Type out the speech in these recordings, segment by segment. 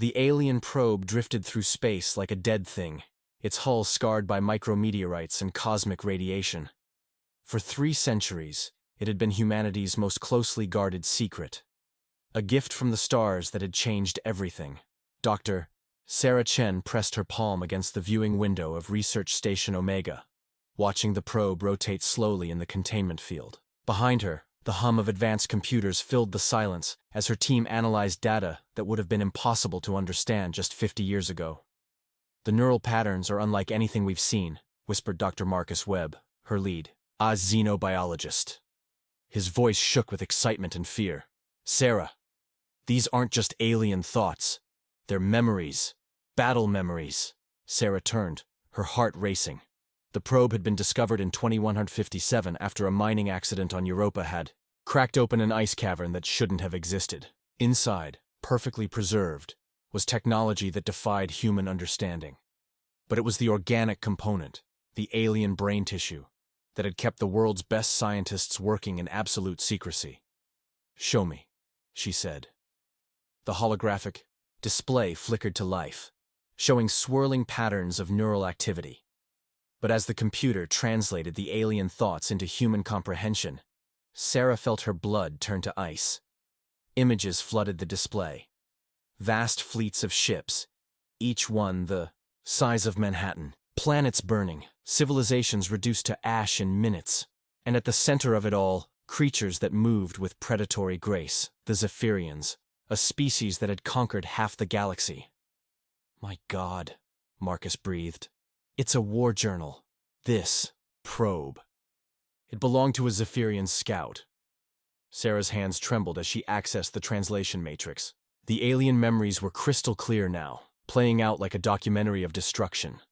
The alien probe drifted through space like a dead thing, its hull scarred by micrometeorites and cosmic radiation. For 3 centuries, it had been humanity's most closely guarded secret. A gift from the stars that had changed everything. Dr. Sarah Chen pressed her palm against the viewing window of Research Station Omega, watching the probe rotate slowly in the containment field. Behind her, the hum of advanced computers filled the silence as her team analyzed data that would have been impossible to understand just 50 years ago. "The neural patterns are unlike anything we've seen," whispered Dr. Marcus Webb, her lead, a xenobiologist. His voice shook with excitement and fear. "Sarah, these aren't just alien thoughts. They're memories. Battle memories." Sarah turned, her heart racing. The probe had been discovered in 2157 after a mining accident on Europa had cracked open an ice cavern that shouldn't have existed. Inside, perfectly preserved, was technology that defied human understanding. But it was the organic component, the alien brain tissue, that had kept the world's best scientists working in absolute secrecy. "Show me," she said. The holographic display flickered to life, showing swirling patterns of neural activity. But as the computer translated the alien thoughts into human comprehension, Sarah felt her blood turn to ice. Images flooded the display. Vast fleets of ships, each one the size of Manhattan, planets burning, civilizations reduced to ash in minutes, and at the center of it all, creatures that moved with predatory grace, the Zephyrians, a species that had conquered half the galaxy. "My God," Marcus breathed. "It's a war journal. This probe. It belonged to a Zephyrian scout." Sarah's hands trembled as she accessed the translation matrix. The alien memories were crystal clear now, playing out like a documentary of destruction.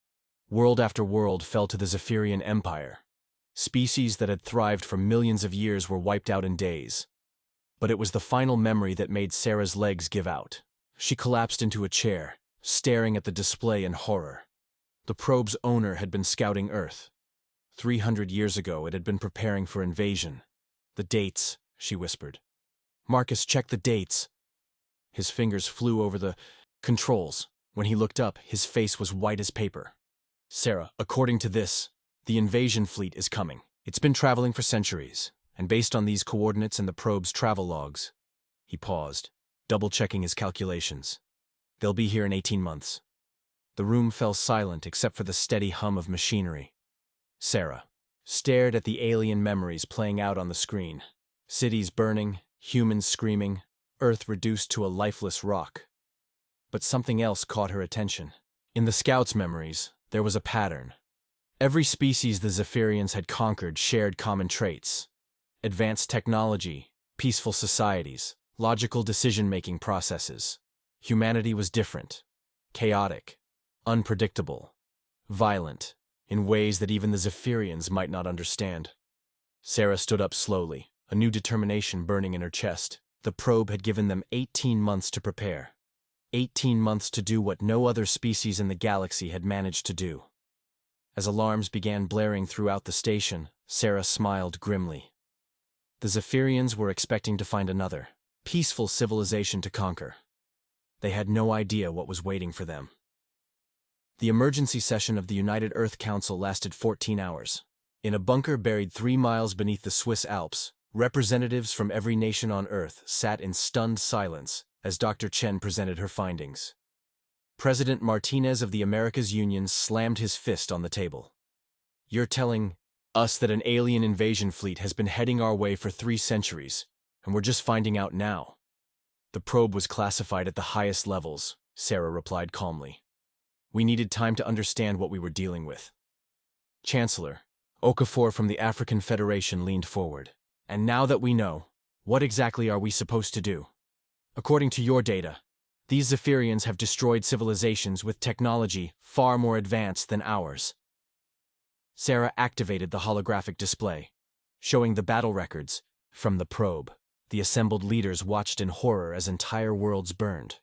World after world fell to the Zephyrian Empire. Species that had thrived for millions of years were wiped out in days. But it was the final memory that made Sarah's legs give out. She collapsed into a chair, staring at the display in horror. The probe's owner had been scouting Earth. 300 years ago, it had been preparing for invasion. "The dates," she whispered. "Marcus, check the dates." His fingers flew over the controls. When he looked up, his face was white as paper. "Sarah, according to this, the invasion fleet is coming. It's been traveling for centuries, and based on these coordinates and the probe's travel logs." He paused, double-checking his calculations. "They'll be here in 18 months. The room fell silent except for the steady hum of machinery. Sarah stared at the alien memories playing out on the screen. Cities burning, humans screaming, Earth reduced to a lifeless rock. But something else caught her attention. In the scouts' memories, there was a pattern. Every species the Zephyrians had conquered shared common traits. Advanced technology, peaceful societies, logical decision-making processes. Humanity was different, chaotic, unpredictable, violent, in ways that even the Zephyrians might not understand. Sarah stood up slowly, a new determination burning in her chest. The probe had given them 18 months to prepare. 18 months to do what no other species in the galaxy had managed to do. As alarms began blaring throughout the station, Sarah smiled grimly. The Zephyrians were expecting to find another, peaceful civilization to conquer. They had no idea what was waiting for them. The emergency session of the United Earth Council lasted 14 hours. In a bunker buried 3 miles beneath the Swiss Alps, representatives from every nation on Earth sat in stunned silence as Dr. Chen presented her findings. President Martinez of the Americas Union slammed his fist on the table. "You're telling us that an alien invasion fleet has been heading our way for 3 centuries, and we're just finding out now?" "The probe was classified at the highest levels," Sarah replied calmly. "We needed time to understand what we were dealing with." Chancellor Okafor from the African Federation leaned forward. "And now that we know, what exactly are we supposed to do? According to your data, these Zephyrians have destroyed civilizations with technology far more advanced than ours." Sarah activated the holographic display, showing the battle records from the probe. The assembled leaders watched in horror as entire worlds burned.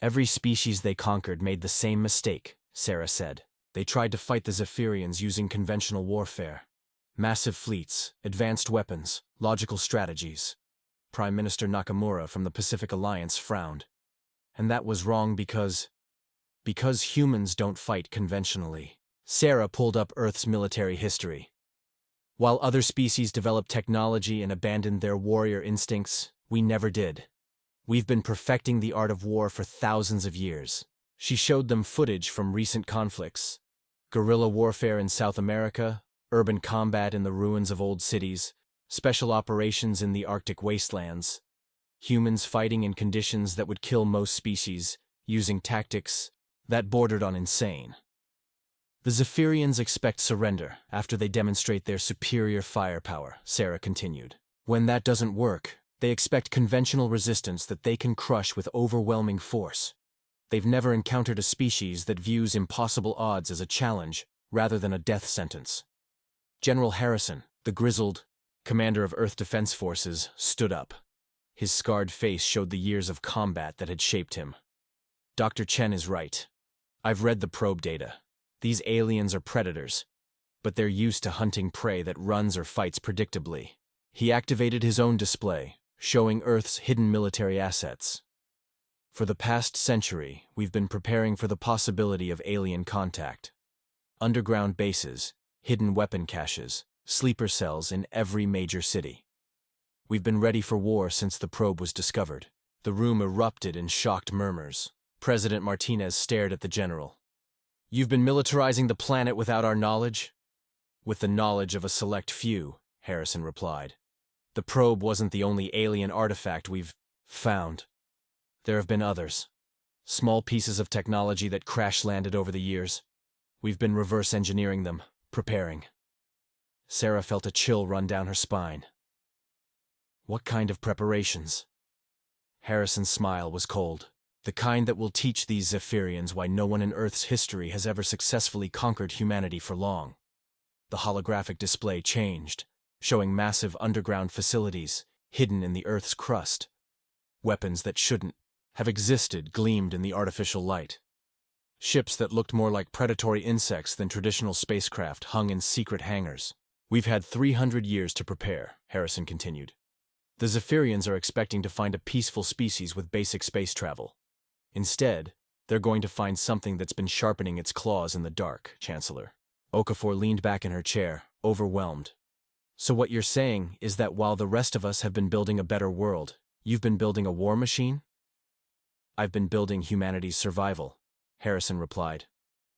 "Every species they conquered made the same mistake," Sarah said. "They tried to fight the Zephyrians using conventional warfare. Massive fleets, advanced weapons, logical strategies." Prime Minister Nakamura from the Pacific Alliance frowned. And that was wrong because humans don't fight conventionally. Sarah pulled up Earth's military history. While other species developed technology and abandoned their warrior instincts, we never did. We've been perfecting the art of war for thousands of years. She showed them footage from recent conflicts: guerrilla warfare in South America, urban combat in the ruins of old cities, special operations in the Arctic wastelands, humans fighting in conditions that would kill most species, using tactics that bordered on insane. The Zephyrians expect surrender after they demonstrate their superior firepower, Sarah continued. When that doesn't work, they expect conventional resistance that they can crush with overwhelming force. They've never encountered a species that views impossible odds as a challenge rather than a death sentence. General Harrison, the grizzled commander of Earth Defense Forces, stood up. His scarred face showed the years of combat that had shaped him. Dr. Chen is right. I've read the probe data. These aliens are predators, but they're used to hunting prey that runs or fights predictably. He activated his own display, showing Earth's hidden military assets. For the past century, we've been preparing for the possibility of alien contact. Underground bases, hidden weapon caches, sleeper cells in every major city. We've been ready for war since the probe was discovered. The room erupted in shocked murmurs. President Martinez stared at the general. You've been militarizing the planet without our knowledge? With the knowledge of a select few, Harrison replied. The probe wasn't the only alien artifact we've found. There have been others. Small pieces of technology that crash-landed over the years. We've been reverse engineering them, preparing. Sarah felt a chill run down her spine. What kind of preparations? Harrison's smile was cold. The kind that will teach these Zephyrians why no one in Earth's history has ever successfully conquered humanity for long. The holographic display changed, showing massive underground facilities hidden in the Earth's crust. Weapons that shouldn't have existed gleamed in the artificial light. Ships that looked more like predatory insects than traditional spacecraft hung in secret hangars. We've had 300 years to prepare, Harrison continued. The Zephyrians are expecting to find a peaceful species with basic space travel. Instead, they're going to find something that's been sharpening its claws in the dark, Chancellor. Okafor leaned back in her chair, overwhelmed. So what you're saying is that while the rest of us have been building a better world, you've been building a war machine? I've been building humanity's survival, Harrison replied.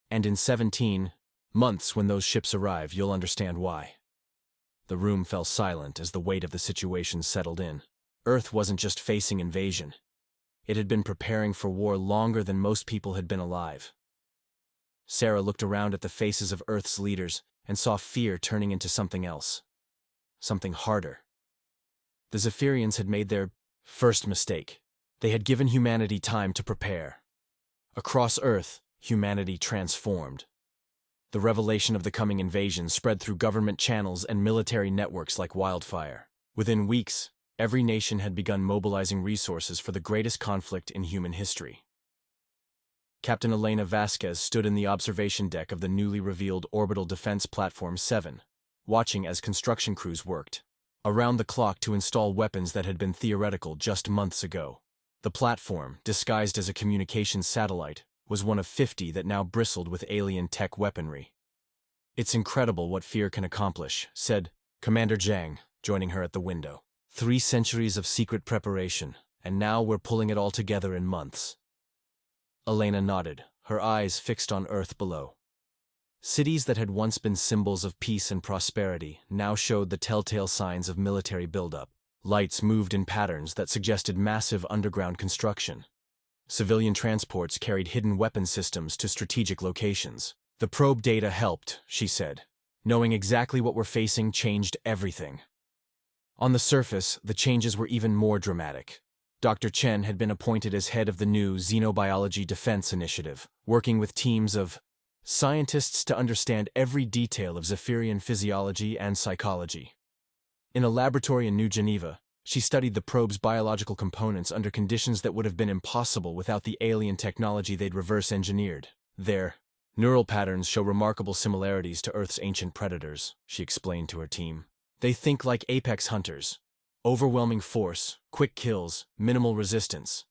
And in 17 months, when those ships arrive, you'll understand why. The room fell silent as the weight of the situation settled in. Earth wasn't just facing invasion. It had been preparing for war longer than most people had been alive. Sarah looked around at the faces of Earth's leaders and saw fear turning into something else. Something harder. The Zephyrians had made their first mistake. They had given humanity time to prepare. Across Earth, humanity transformed. The revelation of the coming invasion spread through government channels and military networks like wildfire. Within weeks, every nation had begun mobilizing resources for the greatest conflict in human history. Captain Elena Vasquez stood in the observation deck of the newly revealed Orbital Defense Platform 7, watching as construction crews worked around the clock to install weapons that had been theoretical just months ago. The platform, disguised as a communications satellite, was one of 50 that now bristled with alien tech weaponry. It's incredible what fear can accomplish, said Commander Zhang, joining her at the window. 3 centuries of secret preparation, and now we're pulling it all together in months. Elena nodded, her eyes fixed on Earth below. Cities that had once been symbols of peace and prosperity now showed the telltale signs of military buildup. Lights moved in patterns that suggested massive underground construction. Civilian transports carried hidden weapon systems to strategic locations. The probe data helped, she said. Knowing exactly what we're facing changed everything. On the surface, the changes were even more dramatic. Dr. Chen had been appointed as head of the new Xenobiology Defense Initiative, working with teams of scientists to understand every detail of Zephyrian physiology and psychology. In a laboratory in New Geneva, she studied the probe's biological components under conditions that would have been impossible without the alien technology they'd reverse-engineered. Their neural patterns show remarkable similarities to Earth's ancient predators, she explained to her team. They think like apex hunters. Overwhelming force, quick kills, minimal resistance.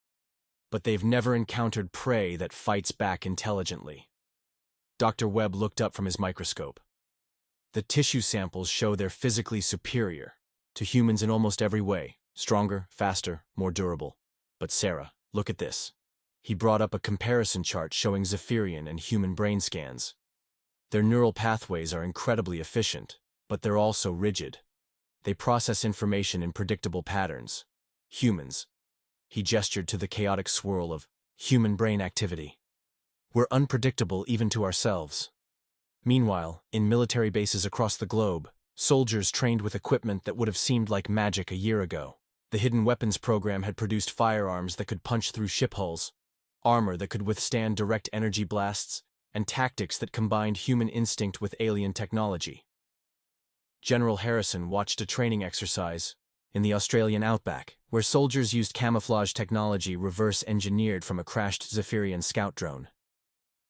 but they've never encountered prey that fights back intelligently. Dr. Webb looked up from his microscope. The tissue samples show they're physically superior to humans in almost every way, stronger, faster, more durable. But Sarah, look at this. He brought up a comparison chart showing Zephyrian and human brain scans. Their neural pathways are incredibly efficient, but they're also rigid. They process information in predictable patterns. Humans. He gestured to the chaotic swirl of human brain activity. We're unpredictable even to ourselves. Meanwhile, in military bases across the globe, soldiers trained with equipment that would have seemed like magic a year ago. The hidden weapons program had produced firearms that could punch through ship hulls, armor that could withstand direct energy blasts, and tactics that combined human instinct with alien technology. General Harrison watched a training exercise in the Australian outback, where soldiers used camouflage technology reverse-engineered from a crashed Zephyrian scout drone.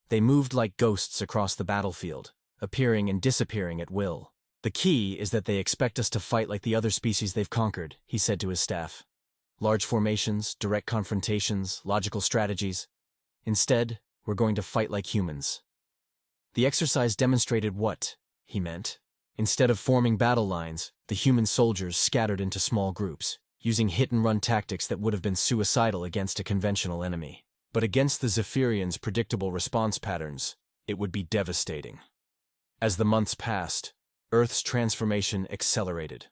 They moved like ghosts across the battlefield, appearing and disappearing at will. The key is that they expect us to fight like the other species they've conquered, he said to his staff. Large formations, direct confrontations, logical strategies. Instead, we're going to fight like humans. The exercise demonstrated what he meant. Instead of forming battle lines, the human soldiers scattered into small groups, using hit-and-run tactics that would have been suicidal against a conventional enemy. But against the Zephyrians' predictable response patterns, it would be devastating. As the months passed, Earth's transformation accelerated.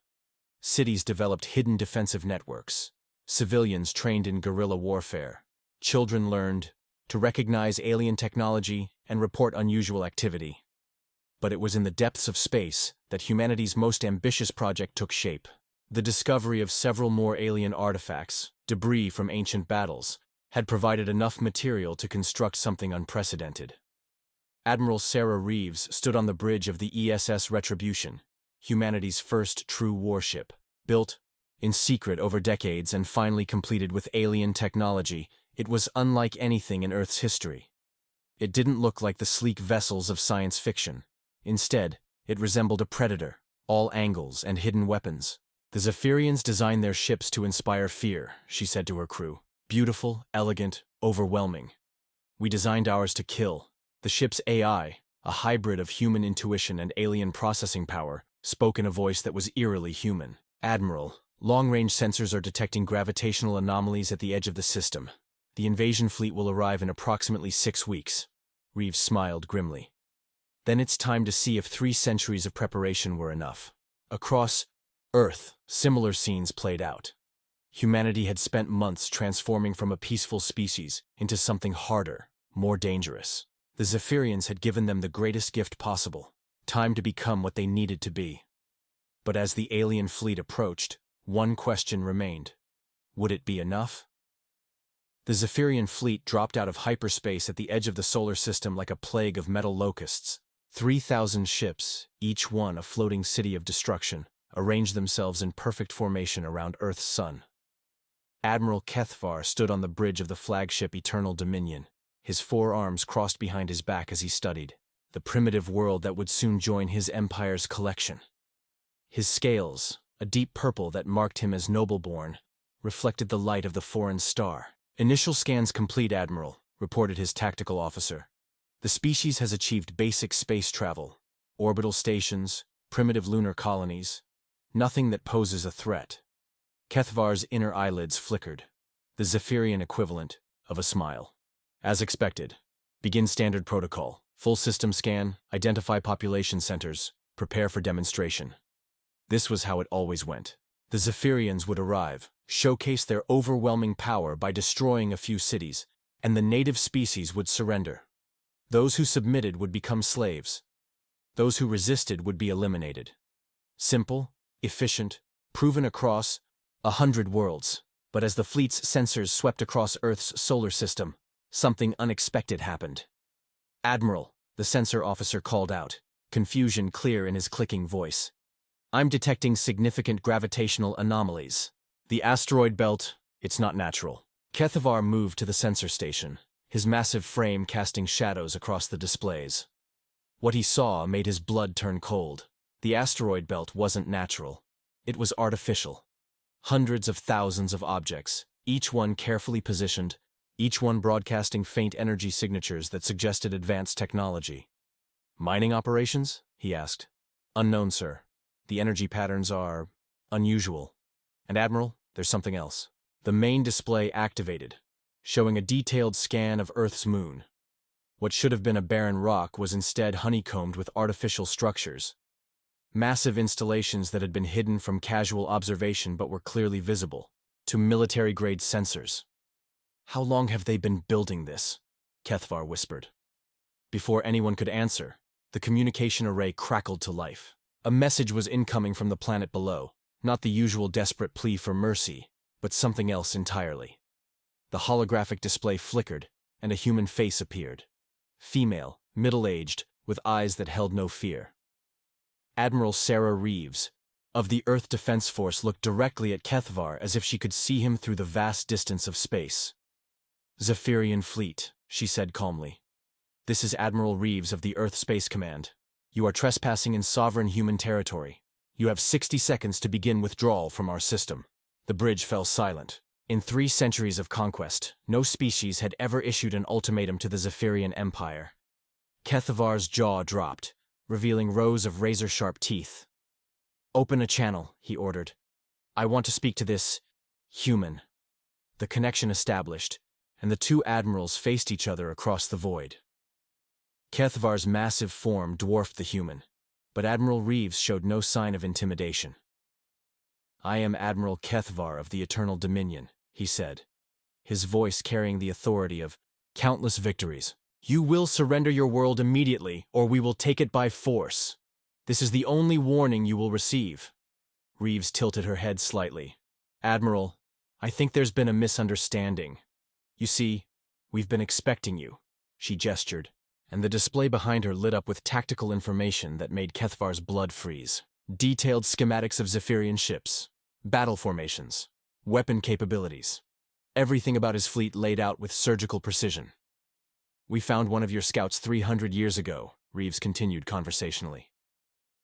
Cities developed hidden defensive networks. Civilians trained in guerrilla warfare. Children learned to recognize alien technology and report unusual activity. But it was in the depths of space that humanity's most ambitious project took shape. The discovery of several more alien artifacts, debris from ancient battles, had provided enough material to construct something unprecedented. Admiral Sarah Reeves stood on the bridge of the ESS Retribution, humanity's first true warship, built in secret over decades and finally completed with alien technology. It was unlike anything in Earth's history. It didn't look like the sleek vessels of science fiction. Instead, it resembled a predator, all angles and hidden weapons. The Zephyrians designed their ships to inspire fear, she said to her crew. Beautiful, elegant, overwhelming. We designed ours to kill. The ship's AI, a hybrid of human intuition and alien processing power, spoke in a voice that was eerily human. Admiral, long-range sensors are detecting gravitational anomalies at the edge of the system. The invasion fleet will arrive in approximately 6 weeks. Reeves smiled grimly. Then it's time to see if 3 centuries of preparation were enough. Across Earth, similar scenes played out. Humanity had spent months transforming from a peaceful species into something harder, more dangerous. The Zephyrians had given them the greatest gift possible, time to become what they needed to be. But as the alien fleet approached, one question remained. Would it be enough? The Zephyrian fleet dropped out of hyperspace at the edge of the solar system like a plague of metal locusts. 3,000 ships, each one a floating city of destruction, arranged themselves in perfect formation around Earth's sun. Admiral Kethvar stood on the bridge of the flagship Eternal Dominion, his 4 arms crossed behind his back as he studied the primitive world that would soon join his empire's collection. His scales, a deep purple that marked him as noble-born, reflected the light of the foreign star. Initial scans complete, Admiral, reported his tactical officer. The species has achieved basic space travel, orbital stations, primitive lunar colonies, nothing that poses a threat. Kethvar's inner eyelids flickered, the Zephyrian equivalent of a smile. As expected, begin standard protocol, full system scan, identify population centers, prepare for demonstration. This was how it always went. The Zephyrians would arrive, showcase their overwhelming power by destroying a few cities, and the native species would surrender. Those who submitted would become slaves. Those who resisted would be eliminated. Simple, efficient, proven across 100 worlds. But as the fleet's sensors swept across Earth's solar system, something unexpected happened. Admiral, the sensor officer called out, confusion clear in his clicking voice. I'm detecting significant gravitational anomalies. The asteroid belt, it's not natural. Kethvar moved to the sensor station, his massive frame casting shadows across the displays. What he saw made his blood turn cold. The asteroid belt wasn't natural. It was artificial. Hundreds of thousands of objects, each one carefully positioned, each one broadcasting faint energy signatures that suggested advanced technology. "Mining operations?" he asked. "Unknown, sir. The energy patterns are unusual. And Admiral, there's something else." The main display activated, showing a detailed scan of Earth's moon. What should have been a barren rock was instead honeycombed with artificial structures. Massive installations that had been hidden from casual observation but were clearly visible, to military-grade sensors. "How long have they been building this?" Kethvar whispered. Before anyone could answer, the communication array crackled to life. A message was incoming from the planet below, not the usual desperate plea for mercy, but something else entirely. The holographic display flickered, and a human face appeared. Female, middle-aged, with eyes that held no fear. Admiral Sarah Reeves, of the Earth Defense Force, looked directly at Kethvar as if she could see him through the vast distance of space. "Zephyrian Fleet," she said calmly. "This is Admiral Reeves of the Earth Space Command. You are trespassing in sovereign human territory. You have 60 seconds to begin withdrawal from our system." The bridge fell silent. In 3 centuries of conquest, no species had ever issued an ultimatum to the Zephyrian Empire. Kethvar's jaw dropped, revealing rows of razor-sharp teeth. "Open a channel," he ordered. "I want to speak to this human." The connection established, and the two admirals faced each other across the void. Kethvar's massive form dwarfed the human, but Admiral Reeves showed no sign of intimidation. "I am Admiral Kethvar of the Eternal Dominion," he said, his voice carrying the authority of countless victories. "You will surrender your world immediately, or we will take it by force. This is the only warning you will receive." Reeves tilted her head slightly. "Admiral, I think there's been a misunderstanding. You see, we've been expecting you." She gestured, and the display behind her lit up with tactical information that made Kethvar's blood freeze. Detailed schematics of Zephyrian ships, battle formations, weapon capabilities. Everything about his fleet laid out with surgical precision. "We found one of your scouts 300 years ago," Reeves continued conversationally.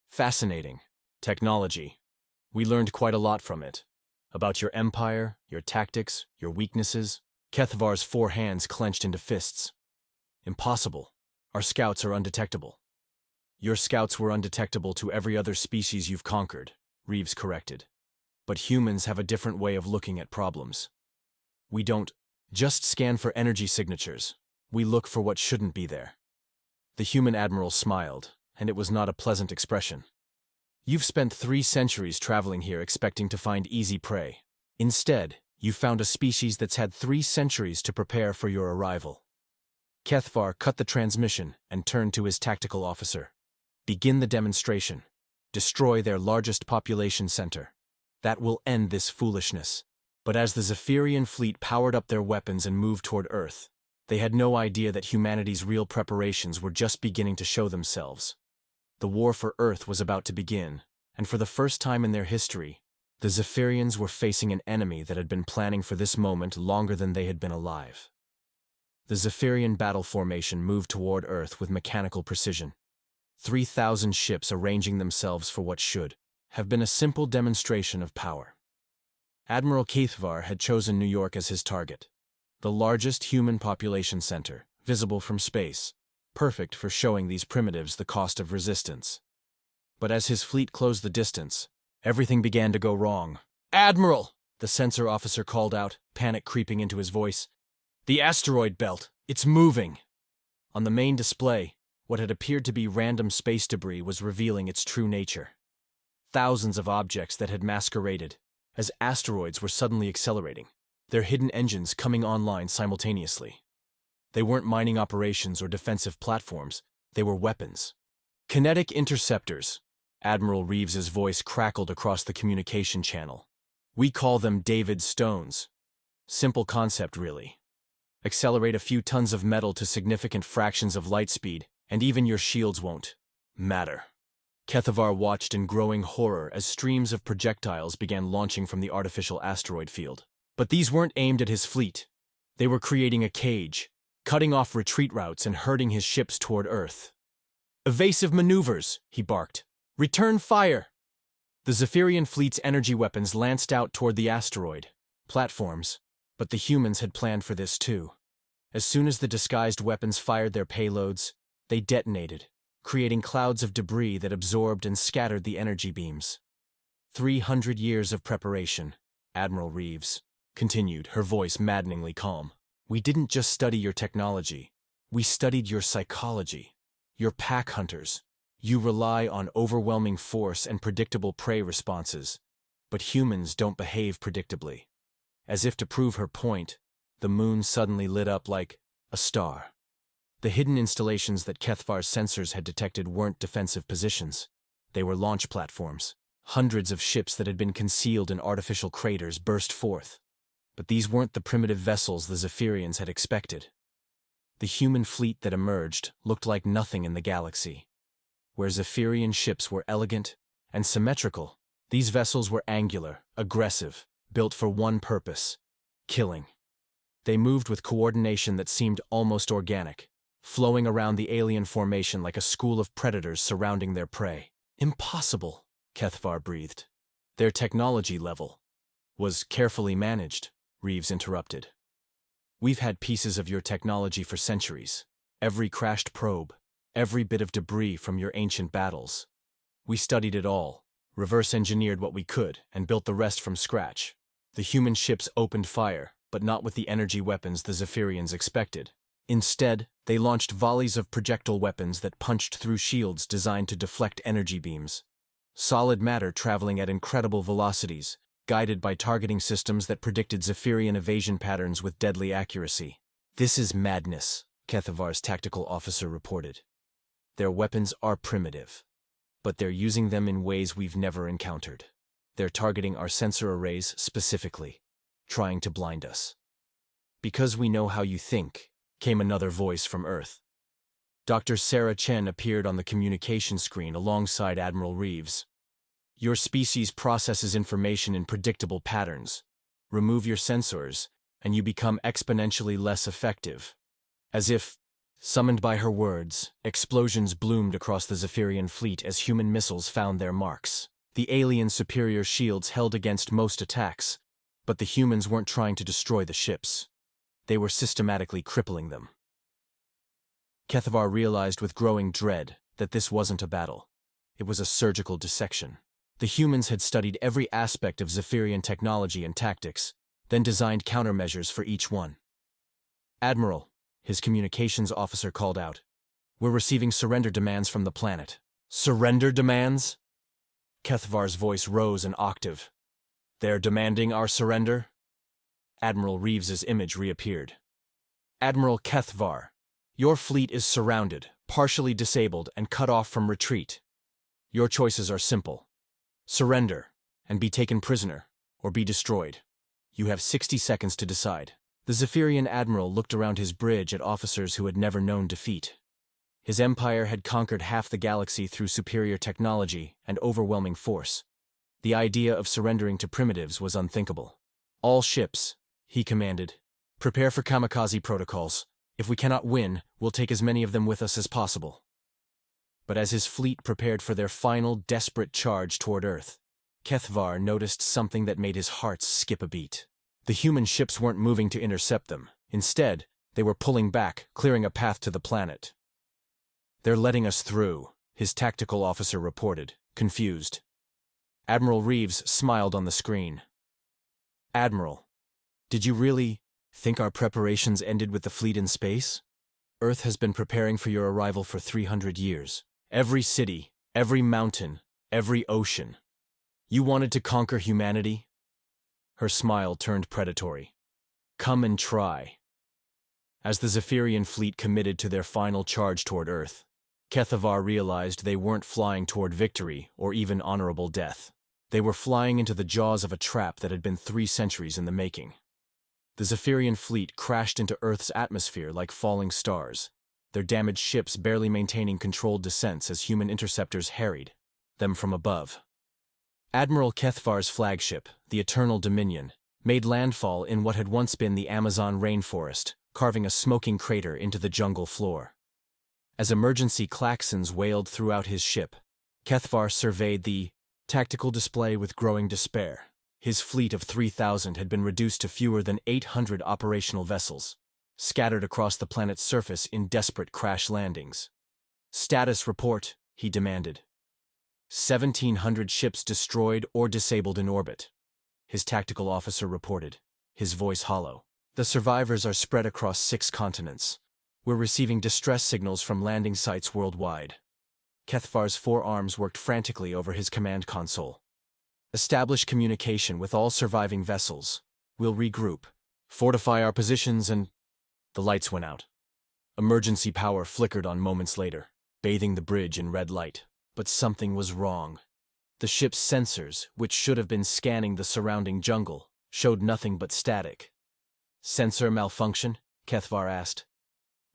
"Fascinating. Technology. We learned quite a lot from it. About your empire, your tactics, your weaknesses." Kethvar's 4 hands clenched into fists. "Impossible. Our scouts are undetectable." "Your scouts were undetectable to every other species you've conquered," Reeves corrected. "But humans have a different way of looking at problems. We don't just scan for energy signatures. We look for what shouldn't be there." The human admiral smiled, and it was not a pleasant expression. "You've spent 3 centuries traveling here expecting to find easy prey. Instead, you found a species that's had 3 centuries to prepare for your arrival." Kethvar cut the transmission and turned to his tactical officer. "Begin the demonstration. Destroy their largest population center. That will end this foolishness." But as the Zephyrian fleet powered up their weapons and moved toward Earth, they had no idea that humanity's real preparations were just beginning to show themselves. The war for Earth was about to begin, and for the first time in their history, the Zephyrians were facing an enemy that had been planning for this moment longer than they had been alive. The Zephyrian battle formation moved toward Earth with mechanical precision. 3,000 ships arranging themselves for what should have been a simple demonstration of power. Admiral Kethvar had chosen New York as his target, the largest human population center, visible from space, perfect for showing these primitives the cost of resistance. But as his fleet closed the distance, everything began to go wrong. "Admiral!" the sensor officer called out, panic creeping into his voice. "The asteroid belt, it's moving!" On the main display, what had appeared to be random space debris was revealing its true nature. Thousands of objects that had masqueraded as asteroids were suddenly accelerating, their hidden engines coming online simultaneously. They weren't mining operations or defensive platforms, they were weapons. "Kinetic interceptors," Admiral Reeves's voice crackled across the communication channel. "We call them David Stones. Simple concept, really. Accelerate a few tons of metal to significant fractions of light speed, and even your shields won't matter." Kethvar watched in growing horror as streams of projectiles began launching from the artificial asteroid field. But these weren't aimed at his fleet. They were creating a cage, cutting off retreat routes and herding his ships toward Earth. "Evasive maneuvers," he barked. "Return fire!" The Zephyrian fleet's energy weapons lanced out toward the asteroid platforms, but the humans had planned for this too. As soon as the disguised weapons fired their payloads, they detonated, creating clouds of debris that absorbed and scattered the energy beams. 300 years of preparation, Admiral Reeves continued, her voice maddeningly calm. We didn't just study your technology. We studied your psychology. You're pack hunters. You rely on overwhelming force and predictable prey responses. But humans don't behave predictably. As if to prove her point, the moon suddenly lit up like a star. The hidden installations that Kethvar's sensors had detected weren't defensive positions. They were launch platforms. Hundreds of ships that had been concealed in artificial craters burst forth. But these weren't the primitive vessels the Zephyrians had expected. The human fleet that emerged looked like nothing in the galaxy. Where Zephyrian ships were elegant and symmetrical, these vessels were angular, aggressive, built for one purpose: killing. They moved with coordination that seemed almost organic, flowing around the alien formation like a school of predators surrounding their prey. Impossible, Kethvar breathed. Their technology level was carefully managed, Reeves interrupted. We've had pieces of your technology for centuries. Every crashed probe, every bit of debris from your ancient battles. We studied it all, reverse-engineered what we could, and built the rest from scratch. The human ships opened fire, but not with the energy weapons the Zephyrians expected. Instead, they launched volleys of projectile weapons that punched through shields designed to deflect energy beams. Solid matter traveling at incredible velocities, guided by targeting systems that predicted Zephyrian evasion patterns with deadly accuracy. This is madness, Kethvar's tactical officer reported. Their weapons are primitive, but they're using them in ways we've never encountered. They're targeting our sensor arrays specifically, trying to blind us. Because we know how you think, came another voice from Earth. Dr. Sarah Chen appeared on the communication screen alongside Admiral Reeves. Your species processes information in predictable patterns. Remove your sensors, and you become exponentially less effective. As if, summoned by her words, explosions bloomed across the Zephyrian fleet as human missiles found their marks. The alien superior shields held against most attacks, but the humans weren't trying to destroy the ships. They were systematically crippling them. Kethvar realized with growing dread that this wasn't a battle. It was a surgical dissection. The humans had studied every aspect of Zephyrian technology and tactics, then designed countermeasures for each one. Admiral, his communications officer called out, we're receiving surrender demands from the planet. Surrender demands? Kethvar's voice rose an octave. They're demanding our surrender? Admiral Reeves's image reappeared. Admiral Kethvar, your fleet is surrounded, partially disabled, and cut off from retreat. Your choices are simple. Surrender, and be taken prisoner, or be destroyed. You have 60 seconds to decide. The Zephyrian admiral looked around his bridge at officers who had never known defeat. His empire had conquered half the galaxy through superior technology and overwhelming force. The idea of surrendering to primitives was unthinkable. All ships, he commanded, prepare for kamikaze protocols. If we cannot win, we'll take as many of them with us as possible. But as his fleet prepared for their final desperate charge toward Earth, Kethvar noticed something that made his heart skip a beat. The human ships weren't moving to intercept them. Instead, they were pulling back, clearing a path to the planet. They're letting us through, his tactical officer reported, confused. Admiral Reeves smiled on the screen. Admiral, did you really think our preparations ended with the fleet in space? Earth has been preparing for your arrival for 300 years. Every city, every mountain, every ocean. You wanted to conquer humanity? Her smile turned predatory. Come and try. As the Zephyrian fleet committed to their final charge toward Earth, Kethvar realized they weren't flying toward victory or even honorable death. They were flying into the jaws of a trap that had been 3 centuries in the making. The Zephyrian fleet crashed into Earth's atmosphere like falling stars, their damaged ships barely maintaining controlled descents as human interceptors harried them from above. Admiral Kethvar's flagship, the Eternal Dominion, made landfall in what had once been the Amazon rainforest, carving a smoking crater into the jungle floor. As emergency klaxons wailed throughout his ship, Kethvar surveyed the tactical display with growing despair. His fleet of 3,000 had been reduced to fewer than 800 operational vessels. scattered across the planet's surface in desperate crash landings. "Status report," he demanded. 1,700 ships destroyed or disabled in orbit, his tactical officer reported, his voice hollow. "The survivors are spread across 6 continents. We're receiving distress signals from landing sites worldwide." Kethvar's forearms worked frantically over his command console. "Establish communication with all surviving vessels. We'll regroup, fortify our positions and—" The lights went out. Emergency power flickered on moments later, bathing the bridge in red light. But something was wrong. The ship's sensors, which should have been scanning the surrounding jungle, showed nothing but static. "Sensor malfunction?" Kethvar asked.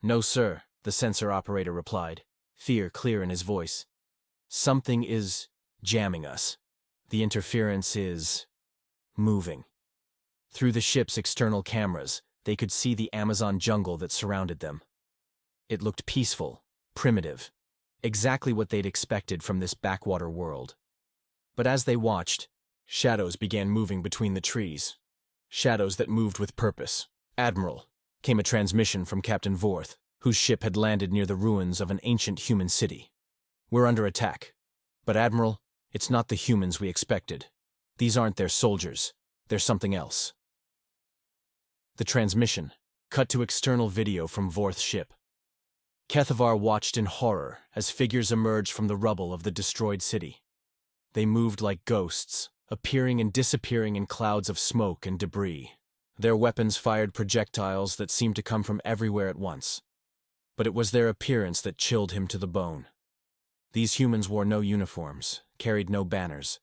"No, sir," the sensor operator replied, fear clear in his voice. "Something is jamming us. The interference is moving." Through the ship's external cameras, they could see the Amazon jungle that surrounded them. It looked peaceful, primitive, exactly what they'd expected from this backwater world. But as they watched, shadows began moving between the trees. Shadows that moved with purpose. "Admiral," came a transmission from Captain Vorth, whose ship had landed near the ruins of an ancient human city. "We're under attack. But Admiral, it's not the humans we expected. These aren't their soldiers. They're something else." The transmission cut to external video from Vorth's ship. Kethvar watched in horror as figures emerged from the rubble of the destroyed city. They moved like ghosts, appearing and disappearing in clouds of smoke and debris. Their weapons fired projectiles that seemed to come from everywhere at once. But it was their appearance that chilled him to the bone. These humans wore no uniforms, carried no banners.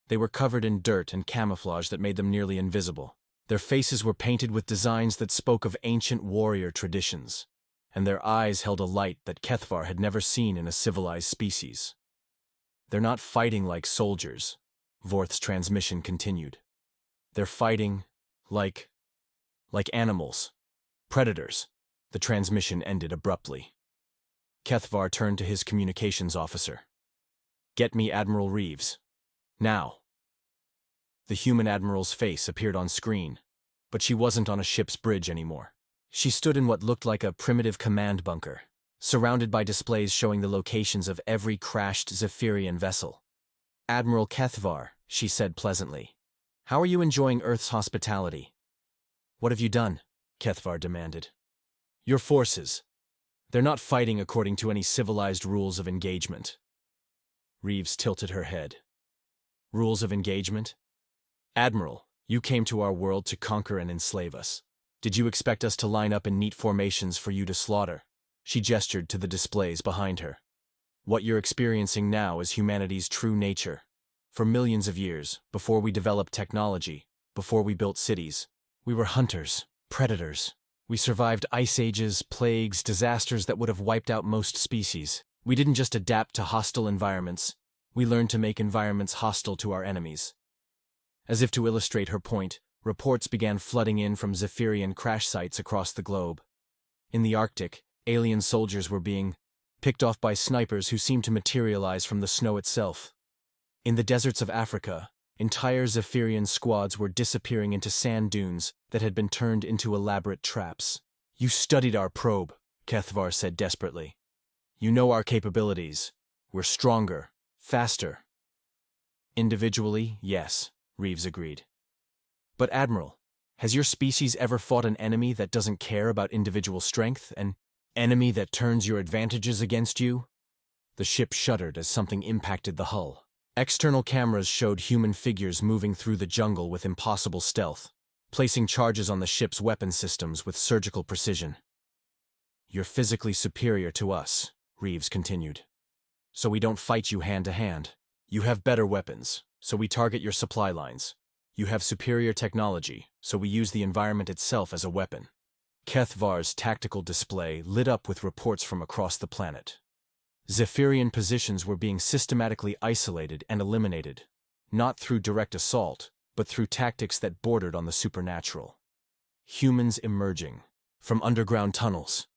They were covered in dirt and camouflage that made them nearly invisible. Their faces were painted with designs that spoke of ancient warrior traditions, and their eyes held a light that Kethvar had never seen in a civilized species. "They're not fighting like soldiers," Vorth's transmission continued. "They're fighting like animals. Predators." The transmission ended abruptly. Kethvar turned to his communications officer. "Get me Admiral Reeves. Now." The human admiral's face appeared on screen, but she wasn't on a ship's bridge anymore. She stood in what looked like a primitive command bunker, surrounded by displays showing the locations of every crashed Zephyrian vessel. "Admiral Kethvar," she said pleasantly. "How are you enjoying Earth's hospitality?" "What have you done?" Kethvar demanded. "Your forces. They're not fighting according to any civilized rules of engagement." Reeves tilted her head. "Rules of engagement? Admiral, you came to our world to conquer and enslave us. Did you expect us to line up in neat formations for you to slaughter?" She gestured to the displays behind her. "What you're experiencing now is humanity's true nature. For millions of years, before we developed technology, before we built cities, we were hunters, predators. We survived ice ages, plagues, disasters that would have wiped out most species. We didn't just adapt to hostile environments, we learned to make environments hostile to our enemies." As if to illustrate her point, reports began flooding in from Zephyrian crash sites across the globe. In the Arctic, alien soldiers were being picked off by snipers who seemed to materialize from the snow itself. In the deserts of Africa, entire Zephyrian squads were disappearing into sand dunes that had been turned into elaborate traps. "You studied our probe," Kethvar said desperately. "You know our capabilities. We're stronger, faster." "Individually, yes," Reeves agreed. "But Admiral, has your species ever fought an enemy that doesn't care about individual strength, an enemy that turns your advantages against you?" The ship shuddered as something impacted the hull. External cameras showed human figures moving through the jungle with impossible stealth, placing charges on the ship's weapon systems with surgical precision. "You're physically superior to us," Reeves continued. "So we don't fight you hand to hand. You have better weapons, so we target your supply lines. You have superior technology, so we use the environment itself as a weapon." Kethvar's tactical display lit up with reports from across the planet. Zephyrian positions were being systematically isolated and eliminated, not through direct assault, but through tactics that bordered on the supernatural. Humans emerging from underground tunnels,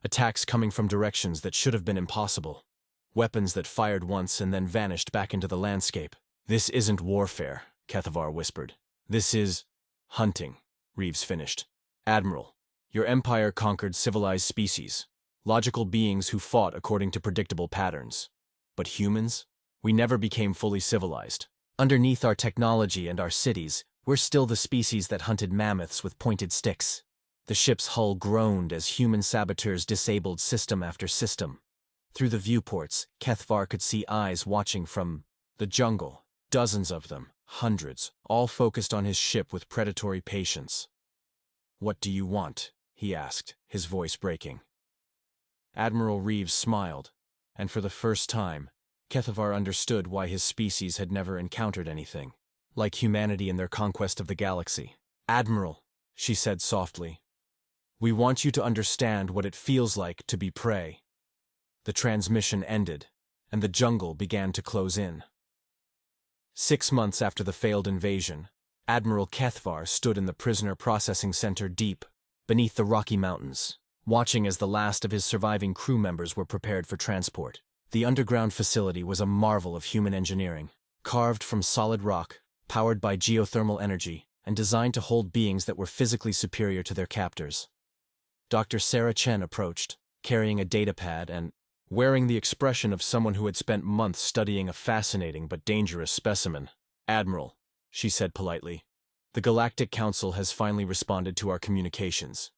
attacks coming from directions that should have been impossible, weapons that fired once and then vanished back into the landscape. "This isn't warfare," Kethvar whispered. "This is hunting," Reeves finished. "Admiral, Your empire conquered civilized species, logical beings who fought according to predictable patterns. But humans? We never became fully civilized. Underneath our technology and our cities, we're still the species that hunted mammoths with pointed sticks. The ship's hull groaned as human saboteurs disabled system after system. Through the viewports, Kethvar could see eyes watching from the jungle, dozens of them, hundreds, all focused on his ship with predatory patience. "What do you want?" he asked, his voice breaking. Admiral Reeves smiled, and for the first time, Kethvar understood why his species had never encountered anything like humanity in their conquest of the galaxy. "Admiral," she said softly, "we want you to understand what it feels like to be prey." The transmission ended, and the jungle began to close in. 6 months after the failed invasion, Admiral Kethvar stood in the prisoner processing center deep beneath the Rocky Mountains, watching as the last of his surviving crew members were prepared for transport. The underground facility was a marvel of human engineering, carved from solid rock, powered by geothermal energy, and designed to hold beings that were physically superior to their captors. Dr. Sarah Chen approached, carrying a datapad and wearing the expression of someone who had spent months studying a fascinating but dangerous specimen. "Admiral," she said politely, "the Galactic Council has finally responded to our communications."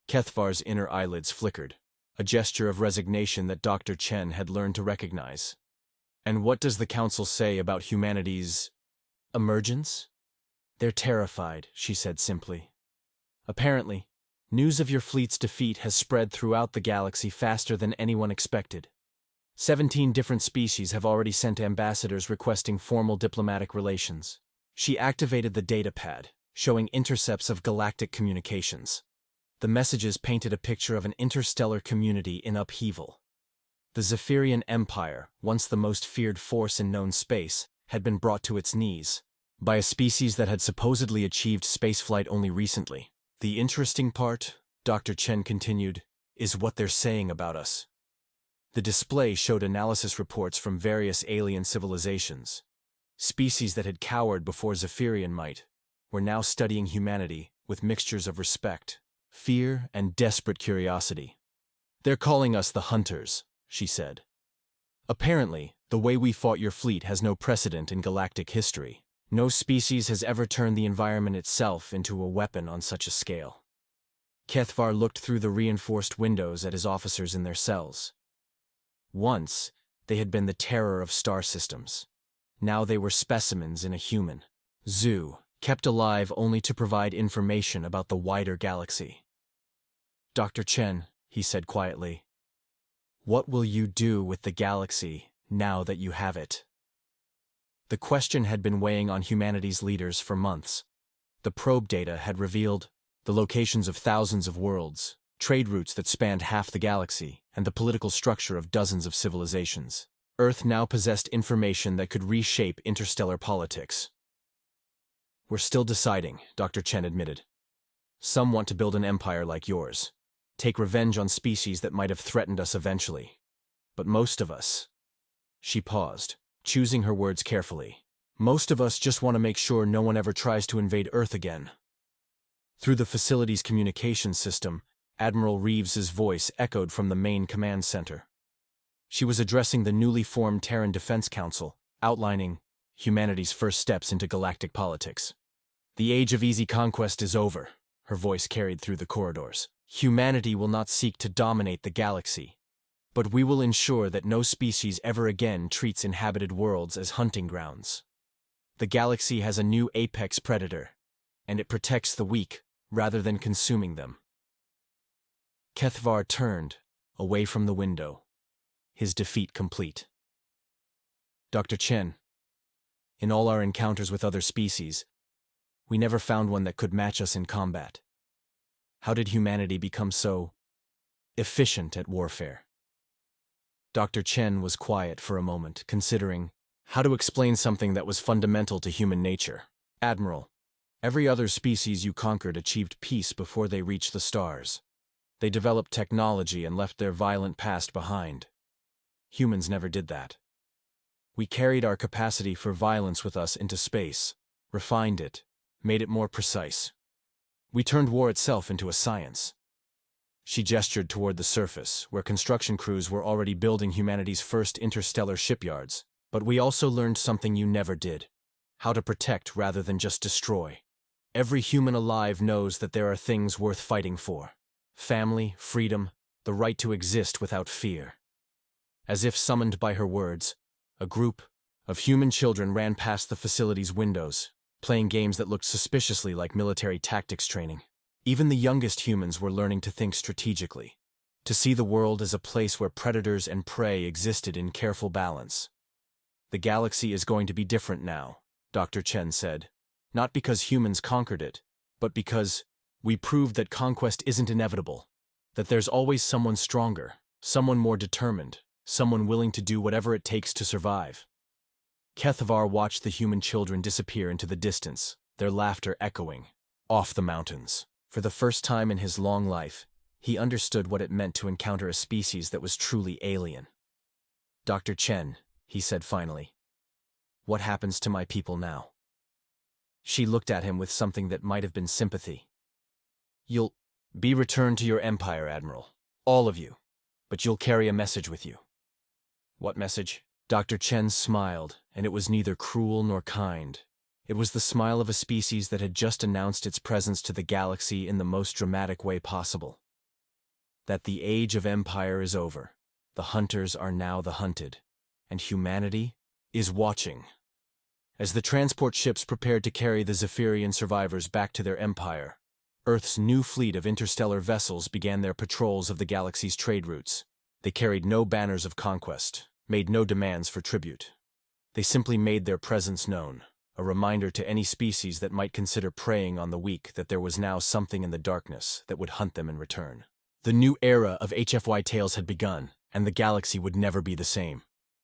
Kethvar's inner eyelids flickered, a gesture of resignation that Dr. Chen had learned to recognize. "And what does the Council say about humanity's emergence?" "They're terrified," she said simply. "Apparently, news of your fleet's defeat has spread throughout the galaxy faster than anyone expected. 17 different species have already sent ambassadors requesting formal diplomatic relations." She activated the datapad, showing intercepts of galactic communications. The messages painted a picture of an interstellar community in upheaval. The Zephyrian Empire, once the most feared force in known space, had been brought to its knees by a species that had supposedly achieved spaceflight only recently. "The interesting part," Dr. Chen continued, "is what they're saying about us." The display showed analysis reports from various alien civilizations. Species that had cowered before Zephyrian might were now studying humanity with mixtures of respect, fear, and desperate curiosity. "They're calling us the Hunters," she said. "Apparently, the way we fought your fleet has no precedent in galactic history. No species has ever turned the environment itself into a weapon on such a scale." Kethvar looked through the reinforced windows at his officers in their cells. Once, they had been the terror of star systems. Now they were specimens in a human zoo, kept alive only to provide information about the wider galaxy. "Dr. Chen," he said quietly, "what will you do with the galaxy now that you have it?" The question had been weighing on humanity's leaders for months. The probe data had revealed the locations of thousands of worlds, trade routes that spanned half the galaxy, and the political structure of dozens of civilizations. Earth now possessed information that could reshape interstellar politics. "We're still deciding," Dr. Chen admitted. "Some want to build an empire like yours, take revenge on species that might have threatened us eventually. But most of us—" She paused, choosing her words carefully. "Most of us just want to make sure no one ever tries to invade Earth again." Through the facility's communication system, Admiral Reeves's voice echoed from the main command center. She was addressing the newly formed Terran Defense Council, outlining humanity's first steps into galactic politics. "The age of easy conquest is over," her voice carried through the corridors. "Humanity will not seek to dominate the galaxy, but we will ensure that no species ever again treats inhabited worlds as hunting grounds. The galaxy has a new apex predator, and it protects the weak rather than consuming them." Kethvar turned, away from the window, his defeat complete. "Dr. Chen, in all our encounters with other species, we never found one that could match us in combat. How did humanity become so efficient at warfare?" Dr. Chen was quiet for a moment, considering how to explain something that was fundamental to human nature. "Admiral, every other species you conquered achieved peace before they reached the stars. They developed technology and left their violent past behind. Humans never did that. We carried our capacity for violence with us into space, refined it, made it more precise. We turned war itself into a science. She gestured toward the surface, where construction crews were already building humanity's first interstellar shipyards. But we also learned something you never did: how to protect rather than just destroy. Every human alive knows that there are things worth fighting for: family, freedom, the right to exist without fear. As if summoned by her words, a group of human children ran past the facility's windows, playing games that looked suspiciously like military tactics training. Even the youngest humans were learning to think strategically, to see the world as a place where predators and prey existed in careful balance. "The galaxy is going to be different now," Dr. Chen said. "Not because humans conquered it, but because we proved that conquest isn't inevitable, that there's always someone stronger, someone more determined, someone willing to do whatever it takes to survive." Kethavar watched the human children disappear into the distance, their laughter echoing off the mountains. For the first time in his long life, he understood what it meant to encounter a species that was truly alien. "Dr. Chen," he said finally, "what happens to my people now?" She looked at him with something that might have been sympathy. "You'll be returned to your empire, Admiral. All of you. But you'll carry a message with you." "What message?" Dr. Chen smiled, and it was neither cruel nor kind. It was the smile of a species that had just announced its presence to the galaxy in the most dramatic way possible. That the age of empire is over, the hunters are now the hunted, and humanity is watching. As the transport ships prepared to carry the Zephyrian survivors back to their empire, Earth's new fleet of interstellar vessels began their patrols of the galaxy's trade routes. They carried no banners of conquest, made no demands for tribute. They simply made their presence known, a reminder to any species that might consider preying on the weak that there was now something in the darkness that would hunt them in return. The new era of HFY tales had begun, and the galaxy would never be the same.